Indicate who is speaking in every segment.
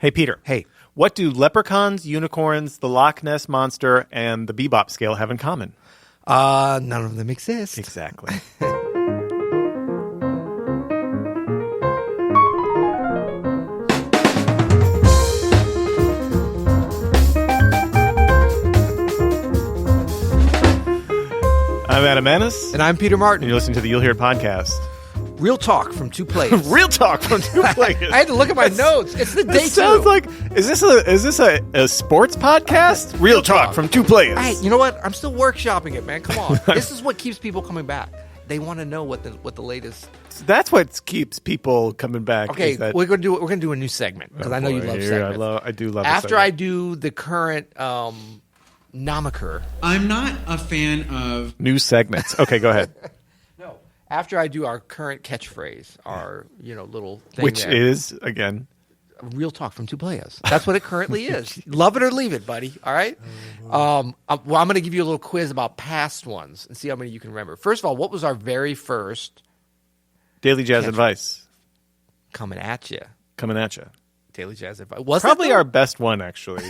Speaker 1: Hey, Peter.
Speaker 2: Hey.
Speaker 1: What do leprechauns, unicorns, the Loch Ness Monster, and the Bebop Scale have in common?
Speaker 2: None of them exist.
Speaker 1: Exactly. I'm Adam Ennis.
Speaker 2: And I'm Peter Martin.
Speaker 1: And you're listening to the You'll Hear It podcast.
Speaker 2: Real talk from two players.
Speaker 1: Real talk from two players.
Speaker 2: I had to look at my notes. It's the day two.
Speaker 1: Sounds like, is this a sports podcast? Real talk from two players.
Speaker 2: Hey, you know what? I'm still workshopping it, man. Come on. This is what keeps people coming back. They want to know what the latest.
Speaker 1: That's what keeps people coming back.
Speaker 2: Okay, we're gonna do a new segment because I know you love segments.
Speaker 1: I do love.
Speaker 2: After I do the current nomiker.
Speaker 3: I'm not a fan of
Speaker 1: new segments. Okay, go ahead.
Speaker 2: No, after I do our current catchphrase, our little thing,
Speaker 1: which
Speaker 2: there,
Speaker 1: is again
Speaker 2: real talk from two players. That's what it currently is. Love it or leave it, buddy. All right. I'm going to give you a little quiz about past ones and see how many you can remember. First of all, what was our very first
Speaker 1: Daily Jazz Advice?
Speaker 2: Coming at you. Daily Jazz Advice. Was
Speaker 1: probably our best one, actually.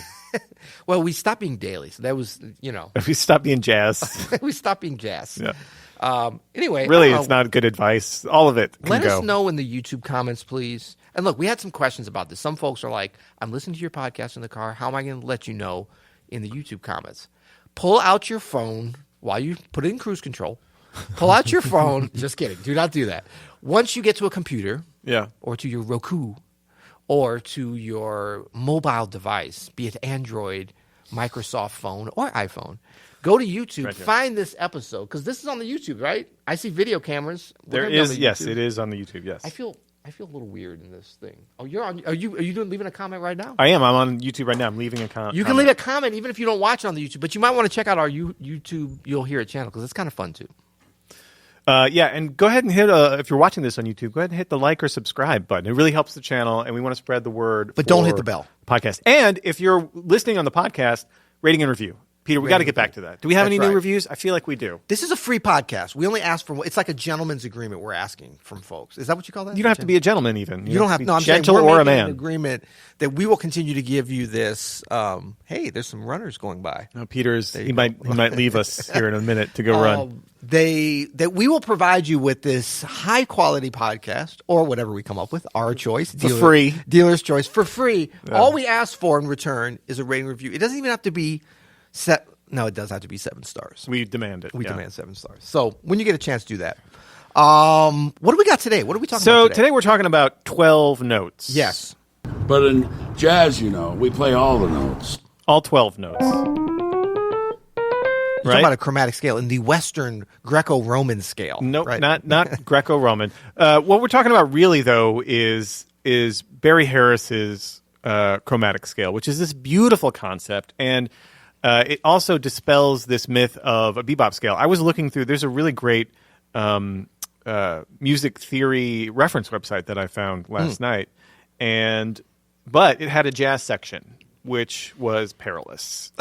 Speaker 2: Well, we stopped being daily, so that was,
Speaker 1: If we stopped being jazz.
Speaker 2: we stopped being jazz.
Speaker 1: Yeah.
Speaker 2: Anyway.
Speaker 1: Really, it's not good advice. All of it can
Speaker 2: Let
Speaker 1: go.
Speaker 2: us know in the YouTube comments, please. And look, we had some questions about this. Some folks are like, I'm listening to your podcast in the car. How am I going to let you know in the YouTube comments? Pull out your phone while you put it in cruise control. Pull out your phone. Just kidding. Do not do that. Once you get to a computer or to your Roku or to your mobile device, be it Android, Microsoft phone, or iPhone, go to YouTube, find this episode, because this is on the YouTube, right? I see video cameras.
Speaker 1: There is, yes, it is on the YouTube, yes.
Speaker 2: I feel a little weird in this thing. Oh, you're on. Are you leaving a comment right now?
Speaker 1: I am. I'm on YouTube right now. I'm leaving a comment.
Speaker 2: You can leave a comment even if you don't watch it on the YouTube, but you might want to check out our YouTube You'll Hear It channel because it's kind of fun too.
Speaker 1: And go ahead and hit, if you're watching this on YouTube, go ahead and hit the like or subscribe button. It really helps the channel, and we want to spread the word.
Speaker 2: But don't hit the bell.
Speaker 1: Podcast. And if you're listening on the podcast, rating and review. Peter, we got to get back to that. Do we have any new reviews? I feel like we do.
Speaker 2: This is a free podcast. We only ask for, it's like a gentleman's agreement we're asking from folks. Is that what you call that?
Speaker 1: You don't have to be a gentleman even.
Speaker 2: You don't have to. No, I'm
Speaker 1: gentle
Speaker 2: saying
Speaker 1: or a
Speaker 2: making
Speaker 1: man.
Speaker 2: An agreement that we will continue to give you this. Hey, there's some runners going by.
Speaker 1: No, he might leave us here in a minute to go run.
Speaker 2: That we will provide you with this high quality podcast or whatever we come up with, our choice,
Speaker 1: free,
Speaker 2: dealer's choice for free. Yeah. All we ask for in return is a rating review. It doesn't even have to be set. No, it does have to be 7 stars.
Speaker 1: We demand it.
Speaker 2: We demand 7 stars. So when you get a chance, do that. What do we got today? What are we talking about today?
Speaker 1: So today we're talking about 12 notes.
Speaker 2: Yes.
Speaker 4: But in jazz, we play all the notes.
Speaker 1: All 12 notes.
Speaker 2: You're talking about a chromatic scale in the Western Greco-Roman scale.
Speaker 1: No,
Speaker 2: right?
Speaker 1: not Greco-Roman. What we're talking about really, though, is Barry Harris's chromatic scale, which is this beautiful concept. And it also dispels this myth of a bebop scale. I was looking through. There's a really great music theory reference website that I found last night, but it had a jazz section, which was perilous.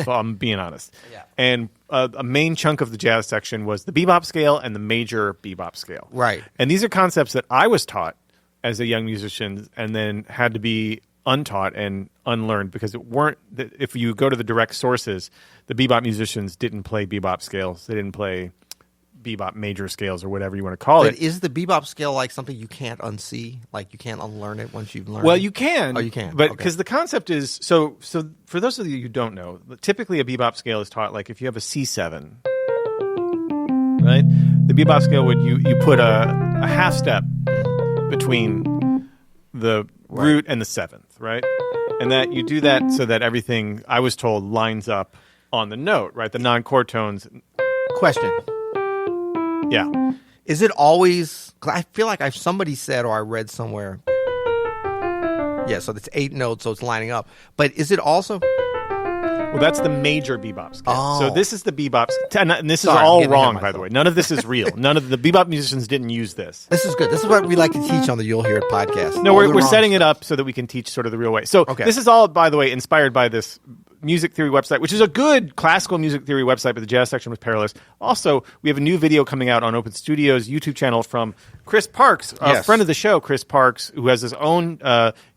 Speaker 1: I'm being honest. Yeah. And a main chunk of the jazz section was the bebop scale and the major bebop scale.
Speaker 2: Right.
Speaker 1: And these are concepts that I was taught as a young musician, and then had to be untaught and unlearned because if you go to the direct sources, the bebop musicians didn't play bebop scales. They didn't play bebop major scales or whatever you want to call it.
Speaker 2: Is the bebop scale like something you can't unsee? Like you can't unlearn it once you've learned it?
Speaker 1: Well, you can.
Speaker 2: Oh, you can.
Speaker 1: But because the concept is, so for those of you who don't know, typically a bebop scale is taught like if you have a C7, right? The bebop scale you put a half step between the root and the seventh, right? And that you do that so that everything, I was told, lines up on the note, right? The non-chord tones.
Speaker 2: Question.
Speaker 1: Yeah.
Speaker 2: Is it always, because I feel like somebody said or I read somewhere, yeah, so it's 8 notes, so it's lining up. But is it also?
Speaker 1: Well, that's the major bebop scale.
Speaker 2: Oh.
Speaker 1: So this is the bebop scale. And this is all wrong, by the way. None of this is real. None of the bebop musicians didn't use this.
Speaker 2: This is good. This is what we like to teach on the You'll Hear It podcast.
Speaker 1: No, we're setting it up so that we can teach sort of the real way. So This is all, by the way, inspired by this music theory website, which is a good classical music theory website, but the jazz section was perilous. Also, we have a new video coming out on Open Studio's YouTube channel from Chris Parks, a friend of the show, Chris Parks, who has his own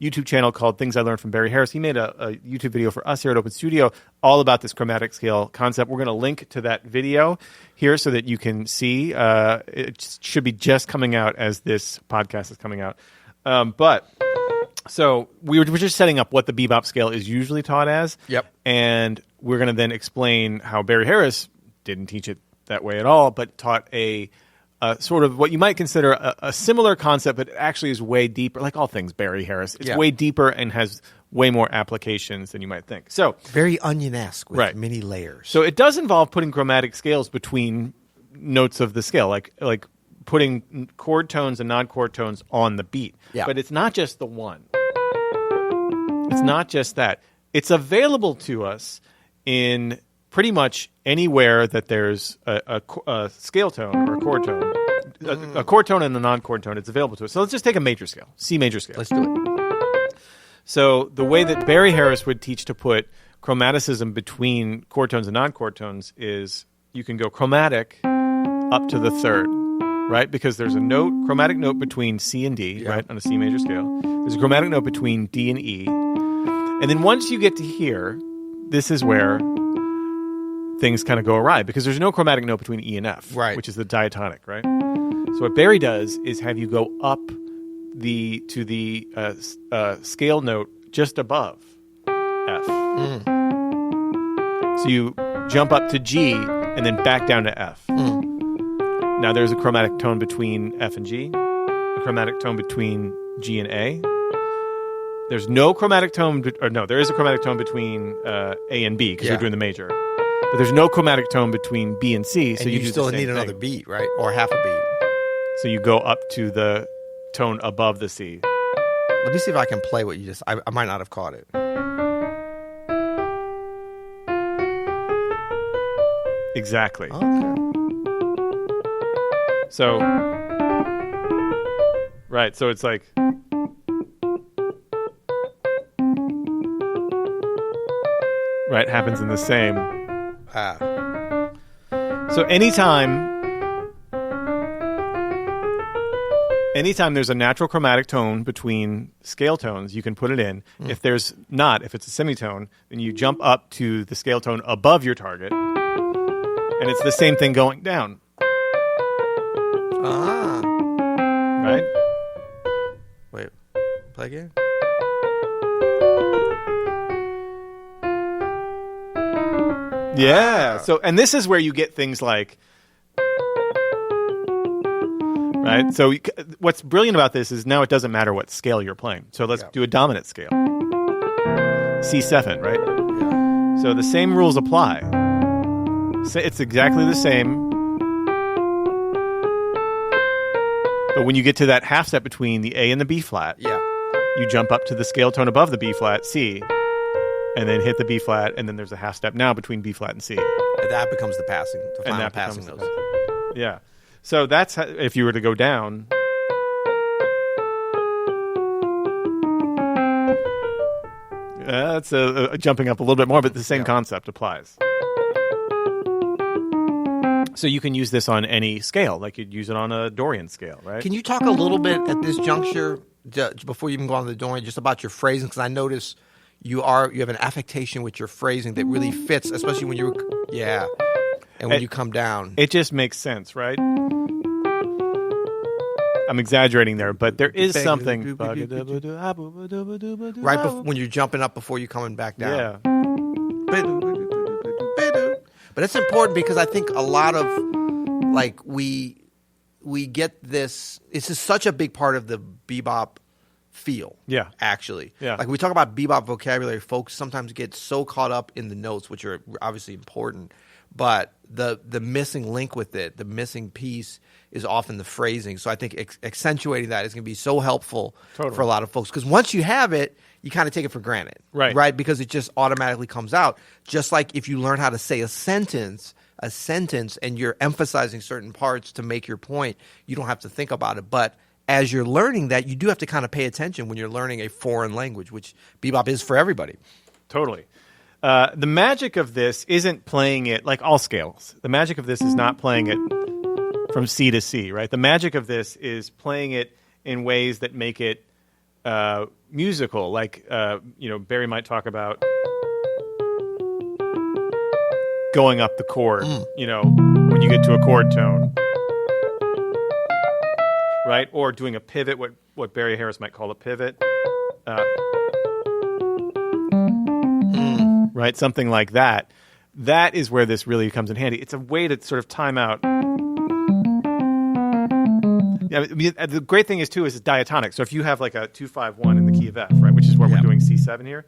Speaker 1: YouTube channel called Things I Learned from Barry Harris. He made a YouTube video for us here at Open Studio all about this chromatic scale concept. We're going to link to that video here so that you can see. It should be just coming out as this podcast is coming out. So we're just setting up what the bebop scale is usually taught as.
Speaker 2: Yep.
Speaker 1: And we're going to then explain how Barry Harris didn't teach it that way at all, but taught a sort of what you might consider a similar concept, but it actually is way deeper. Like all things Barry Harris, it's way deeper and has way more applications than you might think. So
Speaker 2: very onion-esque with many layers.
Speaker 1: So it does involve putting chromatic scales between notes of the scale, like putting chord tones and non-chord tones on the beat.
Speaker 2: Yeah.
Speaker 1: But it's not just the one. It's not just that. It's available to us in pretty much anywhere that there's a scale tone or a chord tone. A chord tone and a non-chord tone, it's available to us. So let's just take a major scale, C major scale.
Speaker 2: Let's do it.
Speaker 1: So the way that Barry Harris would teach to put chromaticism between chord tones and non-chord tones is you can go chromatic up to the third. Right? Because there's a chromatic note between C and D, right, on a C major scale. There's a chromatic note between D and E. And then once you get to here, this is where things kind of go awry because there's no chromatic note between E and F, which is the diatonic, right? So what Barry does is have you go up to the scale note just above F. So you jump up to G and then back down to F. Now, there's a chromatic tone between F and G, a chromatic tone between G and A. There's no chromatic tone, there is a chromatic tone between A and B because you're doing the major. But there's no chromatic tone between B and C, so
Speaker 2: and
Speaker 1: you
Speaker 2: do still need another beat, right? Or half a beat.
Speaker 1: So you go up to the tone above the C.
Speaker 2: Let me see if I can play what you just... I might not have caught it.
Speaker 1: Exactly.
Speaker 2: Okay.
Speaker 1: So, right, so it's like, right, happens in the same. So anytime there's a natural chromatic tone between scale tones, you can put it in. If there's not, if it's a semitone, then you jump up to the scale tone above your target, and it's the same thing going down. Right?
Speaker 2: Wait, play again?
Speaker 1: Yeah. So, and this is where you get things like, right? So what's brilliant about this is now it doesn't matter what scale you're playing. So let's do a dominant scale. C7, right?
Speaker 2: Yeah.
Speaker 1: So the same rules apply. It's exactly the same. But when you get to that half step between the A and the B flat, you jump up to the scale tone above the B flat, C, and then hit the B flat, and then there's a half step now between B flat and C.
Speaker 2: And that becomes the final passing notes.
Speaker 1: Yeah. So that's how, if you were to go down. That's jumping up a little bit more, but the same concept applies. So you can use this on any scale, like you'd use it on a Dorian scale, right?
Speaker 2: Can you talk a little bit at this juncture, before you even go on to the Dorian, just about your phrasing? Because I notice you have an affectation with your phrasing that really fits, especially when and when you come down.
Speaker 1: It just makes sense, right? I'm exaggerating there, but there is something.
Speaker 2: Right when you're jumping up before you're coming back down.
Speaker 1: Yeah.
Speaker 2: But it's important because I think a lot of, like, we get this. It's just such a big part of the bebop feel.
Speaker 1: Yeah.
Speaker 2: Actually.
Speaker 1: Yeah.
Speaker 2: Like, we talk about bebop vocabulary, folks sometimes get so caught up in the notes, which are obviously important, but the missing link with it, the missing piece is often the phrasing. So I think accentuating that is going to be so helpful for a lot of folks. Because once you have it, you kind of take it for granted. Right? Because it just automatically comes out. Just like if you learn how to say a sentence, and you're emphasizing certain parts to make your point, you don't have to think about it. But as you're learning that, you do have to kind of pay attention when you're learning a foreign language, which bebop is for everybody.
Speaker 1: Totally. The magic of this isn't playing it like all scales. The magic of this is not playing it from C to C, right? The magic of this is playing it in ways that make it musical. Like, Barry might talk about going up the chord, when you get to a chord tone, right? Or doing a pivot, what Barry Harris might call a pivot. Right? Something like that. That is where this really comes in handy. It's a way to sort of time out. Yeah, the great thing is, too, is it's diatonic. So if you have like a 2-5-1 in the key of F, right, which is what we're doing C7 here,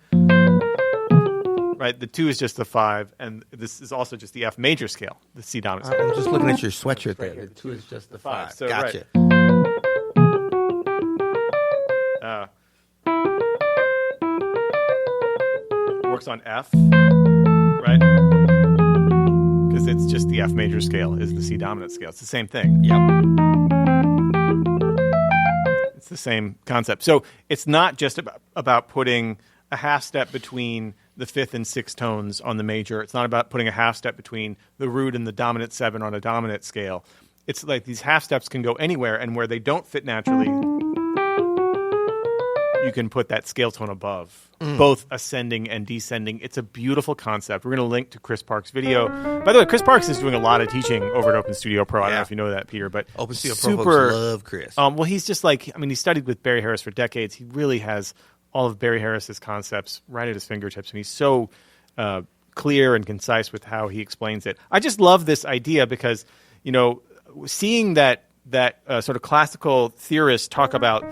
Speaker 1: right, the 2 is just the 5, and this is also just the F major scale, the C dominant scale.
Speaker 2: I'm just looking at your sweatshirt there. The 2 is just the 5.
Speaker 1: So,
Speaker 2: gotcha.
Speaker 1: Right. Works on F, right? Because it's just the F major scale is the C dominant scale. It's the same thing.
Speaker 2: Yep.
Speaker 1: It's the same concept. So it's not just about putting a half step between the 5th and 6th tones on the major. It's not about putting a half step between the root and the dominant 7 on a dominant scale. It's like these half steps can go anywhere, and where they don't fit naturally, you can put that scale tone above, both ascending and descending. It's a beautiful concept. We're going to link to Chris Parks' video. By the way, Chris Parks is doing a lot of teaching over at Open Studio Pro. I don't know if you know that, Peter, but
Speaker 2: Open Studio Pro folks love Chris.
Speaker 1: Well, he's just he studied with Barry Harris for decades. He really has all of Barry Harris's concepts right at his fingertips, and he's so clear and concise with how he explains it. I just love this idea because, seeing that sort of classical theorists talk about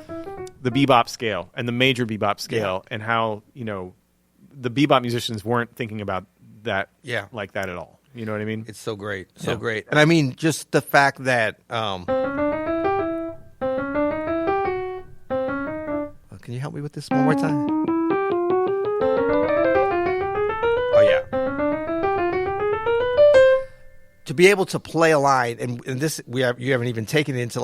Speaker 1: the bebop scale and the major bebop scale and how, the bebop musicians weren't thinking about that like that at all. You know what I mean?
Speaker 2: It's so great. So great. And I mean, just the fact that can you help me with this one more time? Oh, yeah. To be able to play a line, and this you haven't even taken it into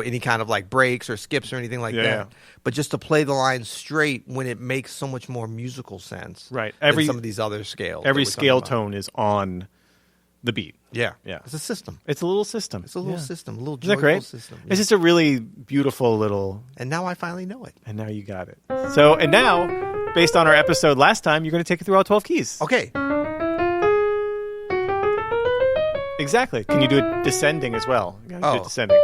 Speaker 2: any kind of like breaks or skips or anything like that.
Speaker 1: Yeah.
Speaker 2: But just to play the line straight when it makes so much more musical sense.
Speaker 1: Right.
Speaker 2: Than some of these other scales.
Speaker 1: Every scale tone is on the beat.
Speaker 2: Yeah.
Speaker 1: Yeah.
Speaker 2: It's a system.
Speaker 1: It's a little system.
Speaker 2: It's a little system. A little
Speaker 1: Isn't that
Speaker 2: joyful
Speaker 1: great?
Speaker 2: system.
Speaker 1: It's just a really beautiful little...
Speaker 2: And now I finally know it.
Speaker 1: And now you got it. So, and now, based on our episode last time, you're going to take it through all 12 keys.
Speaker 2: Okay.
Speaker 1: Exactly. Can you do it descending as well? You gotta do it descending.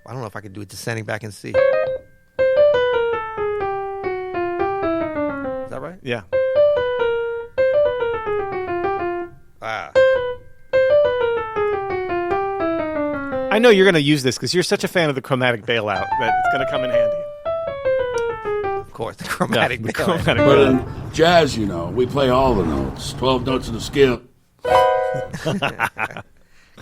Speaker 2: I don't know if I can do it descending back in C. Is that right?
Speaker 1: Yeah. I know you're going to use this because you're such a fan of the chromatic bailout that it's going to come in handy.
Speaker 2: Of course, the chromatic bailout.
Speaker 1: Chromatic
Speaker 4: But
Speaker 1: bailout.
Speaker 4: in jazz, we play all the notes. 12 notes of the scale.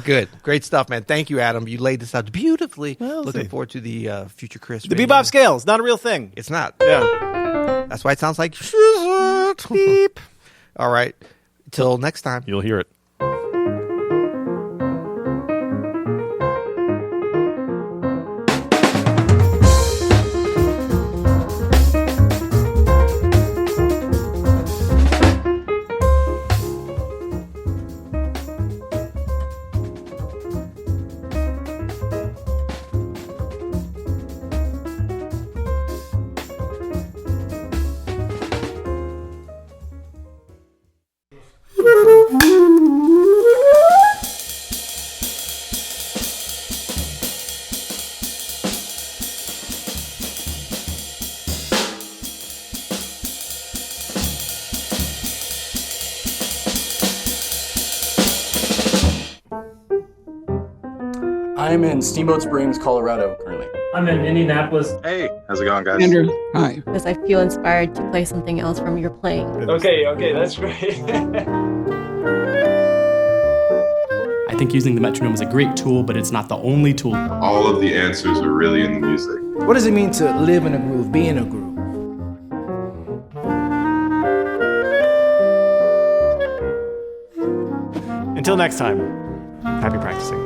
Speaker 2: Good. Great stuff, man. Thank you, Adam. You laid this out beautifully.
Speaker 1: Well,
Speaker 2: Looking forward to the future Chris.
Speaker 1: The bebop scale is not a real thing.
Speaker 2: It's not.
Speaker 1: Yeah.
Speaker 2: That's why it sounds like beep. All right. Till next time.
Speaker 1: You'll hear it.
Speaker 5: I'm in Steamboat Springs, Colorado currently.
Speaker 6: I'm in Indianapolis.
Speaker 7: Hey, how's it going, guys?
Speaker 8: Andrew, hi.
Speaker 9: Because I feel inspired to play something else from your playing.
Speaker 6: Okay, that's great.
Speaker 10: I think using the metronome is a great tool, but it's not the only tool.
Speaker 7: All of the answers are really in the music.
Speaker 11: What does it mean to live in a groove, be in a groove?
Speaker 1: Until next time, happy practicing.